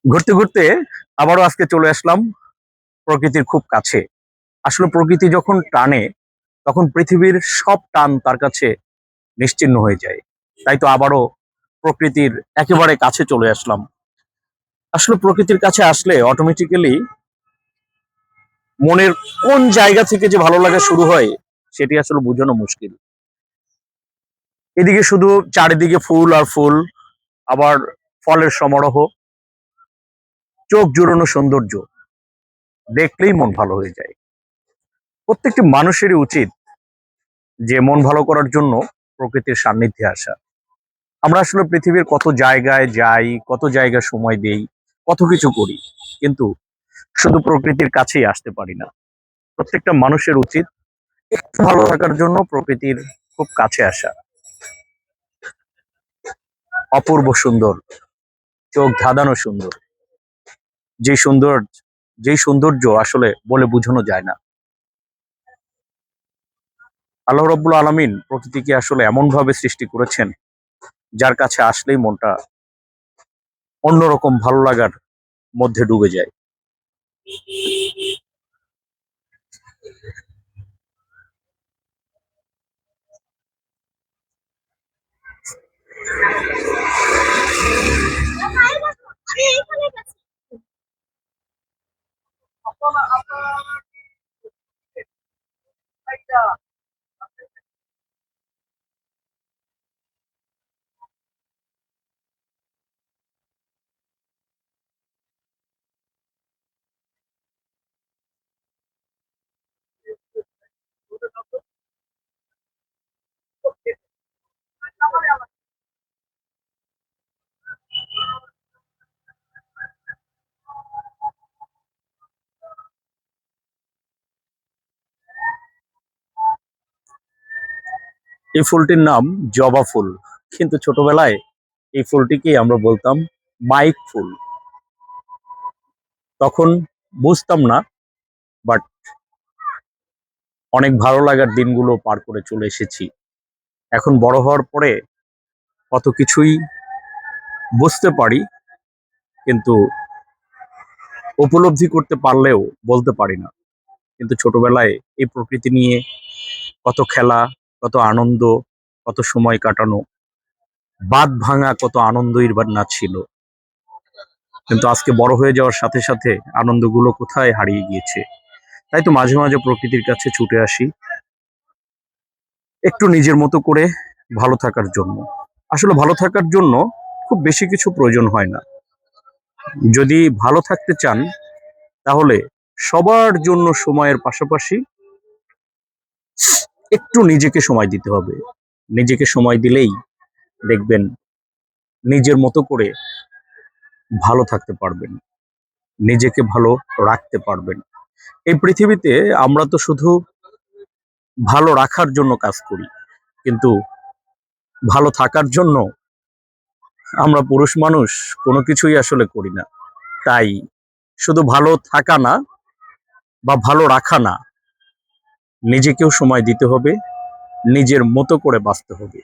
ঘুরতে ঘুরতে আবারও আজকে চলে আসলাম প্রকৃতির খুব কাছে। আসলে প্রকৃতি যখন টানে তখন পৃথিবীর সব টান তার কাছে নিশ্চিহ্ন হয়ে যায়। তাই তো আবারও প্রকৃতির একেবারে কাছে চলে আসলাম। আসলে প্রকৃতির কাছে আসলে অটোমেটিক্যালি মনের কোন জায়গা থেকে যে ভালো লাগা শুরু হয় সেটি আসলে বোঝানো মুশকিল। এদিকে শুধু চারিদিকে ফুল আর ফুল, আবার ফলের সমারোহ, চোখ জুড়োনো সৌন্দর্য দেখলেই মন ভালো হয়ে যায়। প্রত্যেকটি মানুষেরই উচিত যে মন ভালো করার জন্য প্রকৃতির সান্নিধ্যে আসা। আমরা আসলে পৃথিবীর কত জায়গায় যাই, কত জায়গায় সময় দেই, কত কিছু করি, কিন্তু শুধু প্রকৃতির কাছেই আসতে পারি না। প্রত্যেকটা মানুষের উচিত একটু ভালো থাকার জন্য প্রকৃতির খুব কাছে আসা। অপূর্ব সুন্দর, চোখ ধাঁধানো সুন্দর, যে সুন্দর যেই সৌন্দর্য আসলে বলে বোঝানো যায় না। আল্লাহ রাব্বুল আলামিন প্রকৃতিকে আসলে এমন ভাবে সৃষ্টি করেছেন যার কাছে আসলেই মনটা অন্যরকম ভালো লাগার মধ্যে ডুবে যায়। এই ফুলটির নাম জবা ফুল, কিন্তু ছোটবেলায় এই ফুলটিকে আমরা বলতাম মাইক ফুল। তখন বুঝতাম না, বাট অনেক ভালো লাগার দিনগুলো পার করে চলে এসেছি। এখন বড় হওয়ার পরে কত কিছুই বুঝতে পারি, কিন্তু উপলব্ধি করতে পারলেও বলতে পারি না। কিন্তু ছোটবেলায় এই প্রকৃতি নিয়ে কত খেলা, কত আনন্দ, কত সময় কাটানো, বাঁধ ভাঙা কত আনন্দই বা না ছিল। কিন্তু আজকে বড় হয়ে যাওয়ার সাথে সাথে আনন্দগুলো কোথায় হারিয়ে গিয়েছে। তাই তো মাঝে মাঝে প্রকৃতির কাছে ছুটে আসি একটু নিজের মতো করে ভালো থাকার জন্য। আসলে ভালো থাকার জন্য খুব বেশি কিছু প্রয়োজন হয় না। যদি ভালো থাকতে চান তাহলে সবার জন্য সময়ের পাশাপাশি একটু নিজেকে সময় দিতে হবে। নিজেকে সময় দিলেই দেখবেন নিজের মতো করে ভালো থাকতে পারবেন, নিজেকে ভালো রাখতে পারবেন। এই পৃথিবীতে আমরা তো শুধু ভালো রাখার জন্য কাজ করি, কিন্তু ভালো থাকার জন্য আমরা পুরুষ মানুষ কোনো কিছুই আসলে করি না। তাই শুধু ভালো থাকা না বা ভালো রাখা না, নিজেকেও সময় দিতে হবে, নিজের মতো করে বাঁচতে হবে।